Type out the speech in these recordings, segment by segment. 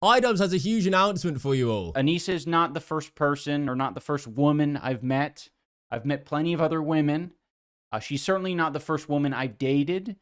IDubbbz has a huge announcement for you all. Anisa is not the first person or not the first woman I've met. I've met plenty of other women. She's certainly not the first woman I've dated,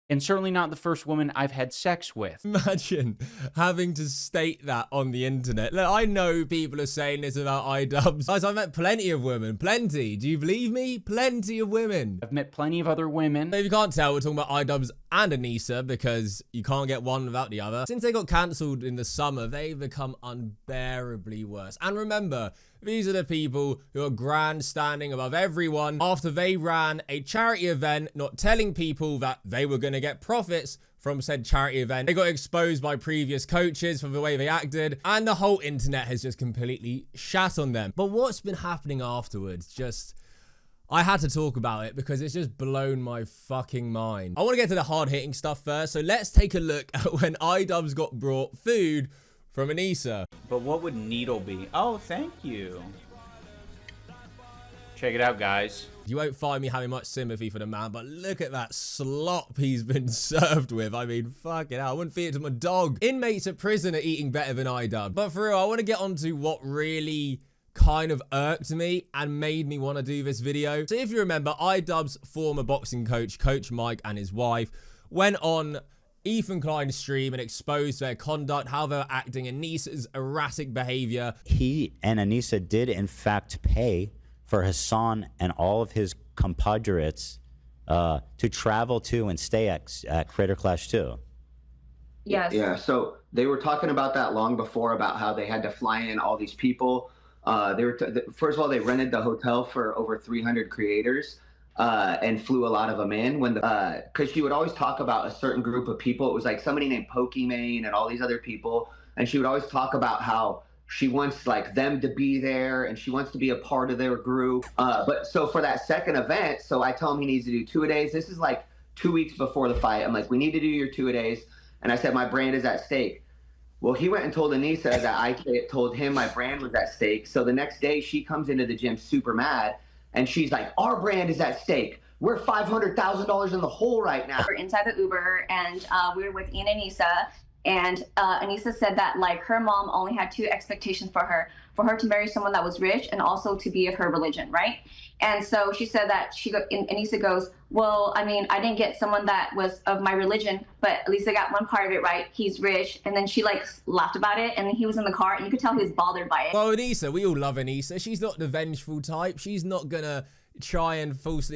and certainly not the first woman I've had sex with. Imagine having to state that on the internet. Look, I know people are saying this about IDubbbz. Guys, I've met plenty of women. Plenty. Do you believe me? Plenty of women. I've met plenty of other women. If you can't tell, we're talking about IDubbbz and Anisa because you can't get one without the other. Since they got cancelled in the summer, they've become unbearably worse. And remember, these are the people who are grandstanding above everyone after they ran a charity event, not telling people that they were going to get profits from said charity event. They got exposed by previous coaches for the way they acted, and the whole internet has just completely shat on them. But what's been happening afterwards, I had to talk about it because it's just blown my fucking mind. I want to get to the hard-hitting stuff first, so let's take a look at when IDubbbz got brought food from Anisa. But what would needle be? Oh, thank you. Check it out, guys. You won't find me having much sympathy for the man, but look at that slop he's been served with. I mean, fucking hell, I wouldn't feed it to my dog. Inmates at prison are eating better than IDubbbz. But for real, I want to get onto what really kind of irked me and made me want to do this video. So if you remember, IDubbbz's former boxing coach, Coach Mike, and his wife went on Ethan Klein's stream and exposed their conduct, how they were acting, Anisa's erratic behavior. He and Anisa did in fact pay for Hasan and all of his compatriots to travel to and stay at Creator Clash 2. Yes. Yeah, so they were talking about that long before, about how they had to fly in all these people. First of all, they rented the hotel for over 300 creators. And flew a lot of them in because she would always talk about a certain group of people. It was like somebody named Pokimane and all these other people. And she would always talk about how she wants like them to be there and she wants to be a part of their group. But so for that second event, so I tell him he needs to do 2-a-days. This is like 2 weeks before the fight. I'm like, we need to do your 2-a-days. And I said, my brand is at stake. Well, he went and told Anisa that I told him my brand was at stake. So the next day she comes into the gym super mad. And she's like, our brand is at stake. We're $500,000 in the hole right now. We're inside the Uber, and we were with Ian and Anisa. And Anisa said that, like, her mom only had 2 expectations for her to marry someone that was rich and also to be of her religion, right? And so she said that Anisa goes, well, I mean, I didn't get someone that was of my religion, but at least I got one part of it right. He's rich. And then she like laughed about it. And then he was in the car and you could tell he was bothered by it. Well, Anisa, we all love Anisa. She's not the vengeful type. She's not gonna try and false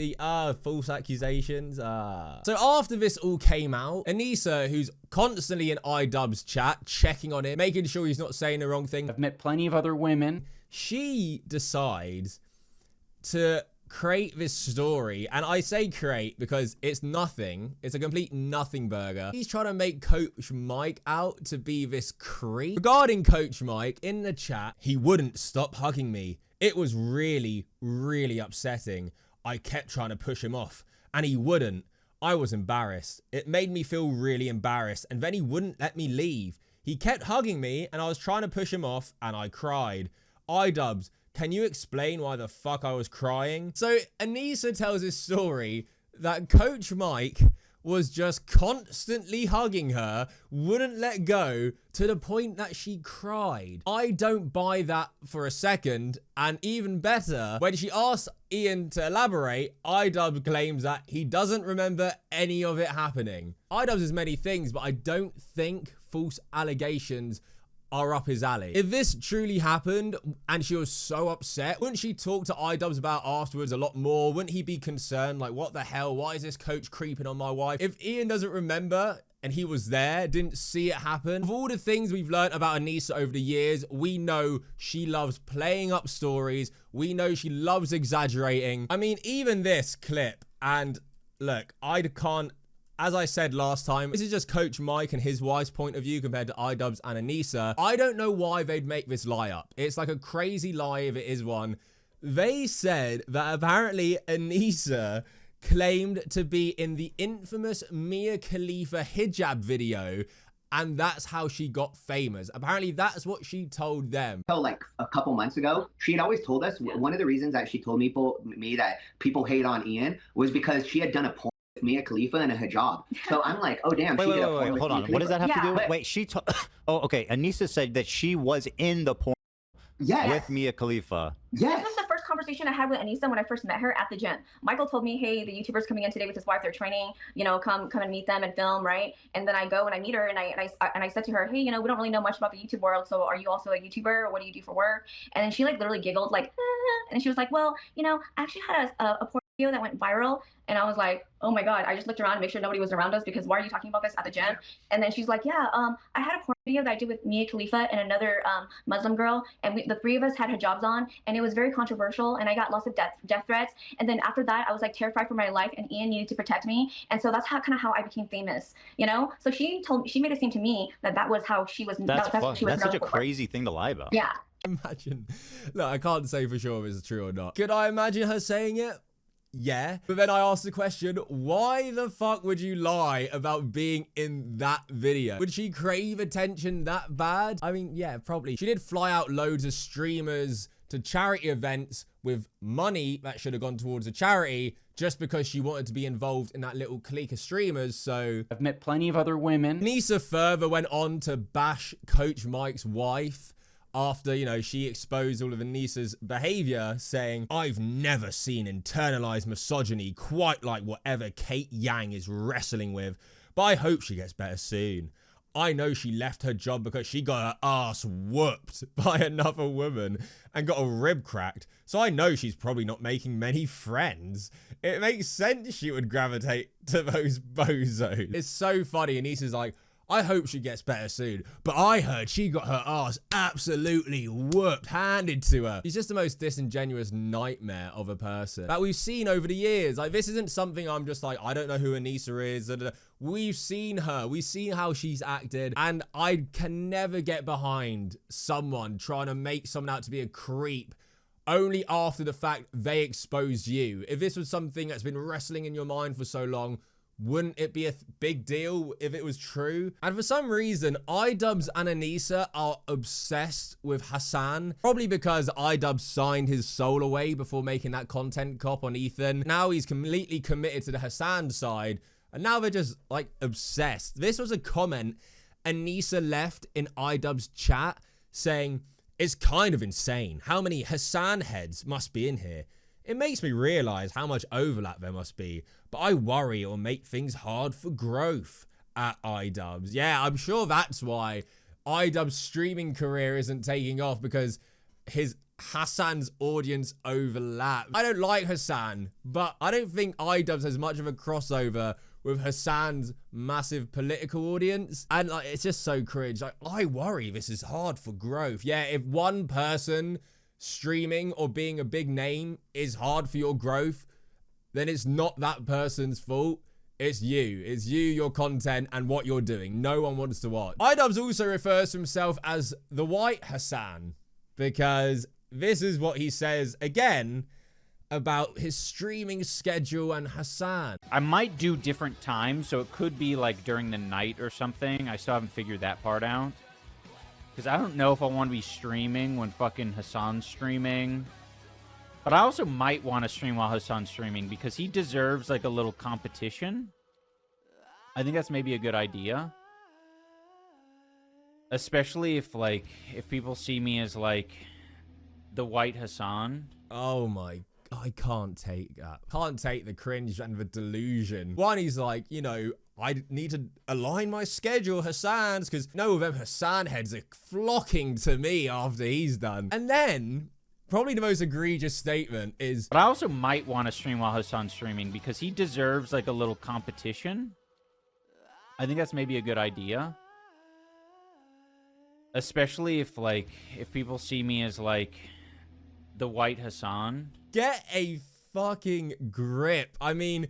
accusations. So after this all came out, Anisa, who's constantly in IDubbbz chat, checking on him, making sure he's not saying the wrong thing. I've met plenty of other women. She decides to create this story, and I say create because it's nothing. It's a complete nothing burger. He's trying to make Coach Mike out to be this creep. Regarding Coach Mike, in the chat, he wouldn't stop hugging me. It was really, really upsetting. I kept trying to push him off, and he wouldn't. I was embarrassed. It made me feel really embarrassed, and then he wouldn't let me leave. He kept hugging me, and I was trying to push him off, and I cried. IDubbbz, can you explain why the fuck I was crying? So Anisa tells his story that Coach Mike was just constantly hugging her, wouldn't let go, to the point that she cried. I don't buy that for a second, and even better, when she asked Ian to elaborate, IDubbbz claims that he doesn't remember any of it happening. IDubbbz is many things, but I don't think false allegations are up his alley. If this truly happened and she was so upset, wouldn't she talk to IDubbbz about afterwards a lot more? Wouldn't he be concerned, like, what the hell? Why is this coach creeping on my wife? If Ian doesn't remember and he was there, didn't see it happen, of all the things we've learned about Anisa over the years, we know she loves playing up stories. We know she loves exaggerating. I mean, even this clip, and look, I can't, as I said last time, this is just Coach Mike and his wife's point of view compared to IDubbbz and Anisa. I don't know why they'd make this lie up. It's like a crazy lie if it is one. They said that apparently Anisa claimed to be in the infamous Mia Khalifa hijab video, and that's how she got famous. Apparently that's what she told them. Like a couple months ago, she had always told us one of the reasons that she told me that people hate on Ian was because she had done a porn Mia Khalifa in a hijab. So I'm like, oh damn. Wait, hold on. What does that have to do? Yeah. Wait, oh, okay. Anisa said that she was in the porn with Mia Khalifa. Yes. This was the first conversation I had with Anisa when I first met her at the gym. Michael told me, hey, the YouTuber's coming in today with his wife. They're training, you know, come and meet them and film, right? And then I go and I meet her and I said to her, hey, you know, we don't really know much about the YouTube world. So are you also a YouTuber? What do you do for work? And then she like literally giggled like, and she was like, well, you know, I actually had a porn video that went viral. And I was like, oh my God, I just looked around to make sure nobody was around us because why are you talking about this at the gym? And then she's like, yeah, I had a porn video that I did with Mia Khalifa and another Muslim girl. And the three of us had hijabs on and it was very controversial and I got lots of death threats. And then after that, I was like terrified for my life and Ian needed to protect me. And so that's kind of how I became famous, you know? So she made it seem to me that was how she was. That's such a crazy thing to lie about. Yeah. Imagine. Look, I can't say for sure if it's true or not. Could I imagine her saying it? Yeah. But then I asked the question, why the fuck would you lie about being in that video? Would she crave attention that bad? I mean, yeah, probably. She did fly out loads of streamers to charity events with money that should have gone towards a charity just because she wanted to be involved in that little clique of streamers. So I've met plenty of other women. Anisa further went on to bash Coach Mike's wife after, you know, she exposed all of Anisa's behavior, saying, I've never seen internalized misogyny quite like whatever Kate Yang is wrestling with, but I hope she gets better soon. I know she left her job because she got her ass whooped by another woman and got a rib cracked, so I know she's probably not making many friends. It makes sense she would gravitate to those bozos. It's so funny. Anisa's like, I hope she gets better soon, but I heard she got her ass absolutely whooped, handed to her. She's just the most disingenuous nightmare of a person that we've seen over the years. Like, this isn't something I'm just like, I don't know who Anisa is. We've seen her. We've seen how she's acted, and I can never get behind someone trying to make someone out to be a creep only after the fact they exposed you. If this was something that's been wrestling in your mind for so long, wouldn't it be a big deal if it was true? And for some reason, IDubbbz and Anisa are obsessed with Hasan. Probably because IDubbbz signed his soul away before making that content cop on Ethan. Now he's completely committed to the Hasan side. And now they're just, like, obsessed. This was a comment Anisa left in IDubbbz chat saying, it's kind of insane how many Hasan heads must be in here. It makes me realize how much overlap there must be, but I worry it'll make things hard for growth at IDubbbz. Yeah, I'm sure that's why IDubbbz's streaming career isn't taking off, because Hasan's audience overlap. I don't like Hasan, but I don't think IDubbbz has much of a crossover with Hasan's massive political audience. And like, it's just so cringe. Like, I worry this is hard for growth. Yeah, if one person streaming or being a big name is hard for your growth, then it's not that person's fault. It's you. It's you, your content, and what you're doing. No one wants to watch. IDubbbz also refers to himself as the White Hasan, because this is what he says again about his streaming schedule and Hasan. I might do different times, so it could be like during the night or something. I still haven't figured that part out. Because I don't know if I want to be streaming when fucking Hasan's streaming. But I also might want to stream while Hasan's streaming because he deserves like a little competition. I think that's maybe a good idea. Especially if people see me as like the White Hasan. Oh my, I can't take that. Can't take the cringe and the delusion. One, he's like, you know, I need to align my schedule, Hasan's, because no of them Hasan heads are flocking to me after he's done. And then, probably the most egregious statement is, but I also might want to stream while Hasan's streaming because he deserves like a little competition. I think that's maybe a good idea. Especially if people see me as like the White Hasan. Get a fucking grip. I mean,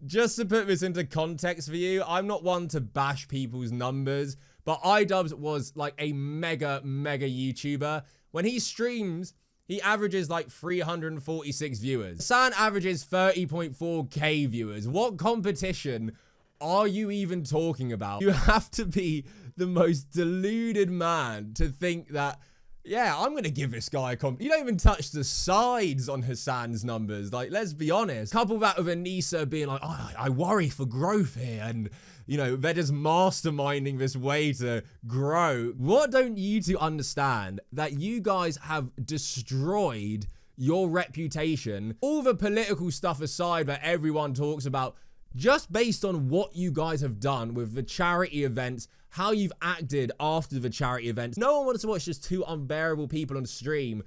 just to put this into context for you, I'm not one to bash people's numbers, but IDubbbz was like a mega YouTuber. When he streams, he averages like 346 viewers. Hasan averages 30.4k viewers. What competition are you even talking about? You have to be the most deluded man to think that Yeah, I'm going to give this guy a compliment. You don't even touch the sides on Hasan's numbers. Like, let's be honest. Couple that with Anisa being like, oh, I worry for growth here. And, you know, they're just masterminding this way to grow. What don't you two understand? That you guys have destroyed your reputation, all the political stuff aside that everyone talks about, just based on what you guys have done with the charity events, how you've acted after the charity events. No one wants to watch just two unbearable people on stream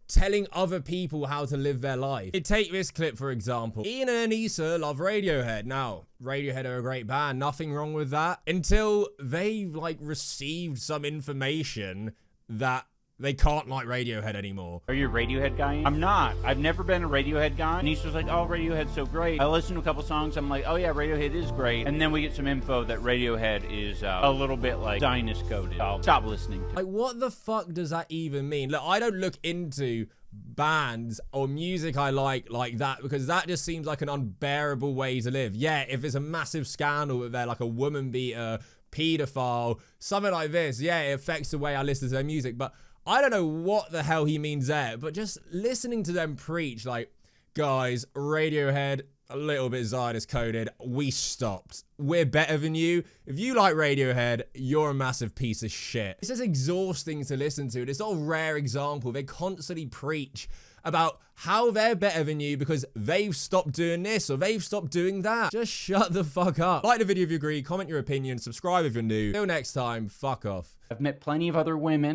telling other people how to live their life. Take this clip, for example. Ian and Anisa love Radiohead. Now, Radiohead are a great band. Nothing wrong with that. Until they, like, received some information that they can't like Radiohead anymore. Are you a Radiohead guy? I'm not. I've never been a Radiohead guy. Anisa was like, oh, Radiohead's so great. I listened to a couple songs. I'm like, oh yeah, Radiohead is great. And then we get some info that Radiohead is a little bit like Zionist coded. I'll stop listening to it. Like, what the fuck does that even mean? Look, I don't look into bands or music I like that, because that just seems like an unbearable way to live. Yeah, if there's a massive scandal that they're like a woman beater, pedophile, something like this, yeah, it affects the way I listen to their music. But I don't know what the hell he means there, but just listening to them preach, like, guys, Radiohead, a little bit Zionist coded, we stopped. We're better than you. If you like Radiohead, you're a massive piece of shit. It's just exhausting to listen to. It's not a rare example. They constantly preach about how they're better than you because they've stopped doing this or they've stopped doing that. Just shut the fuck up. Like the video if you agree, comment your opinion, subscribe if you're new. Till next time, fuck off. I've met plenty of other women.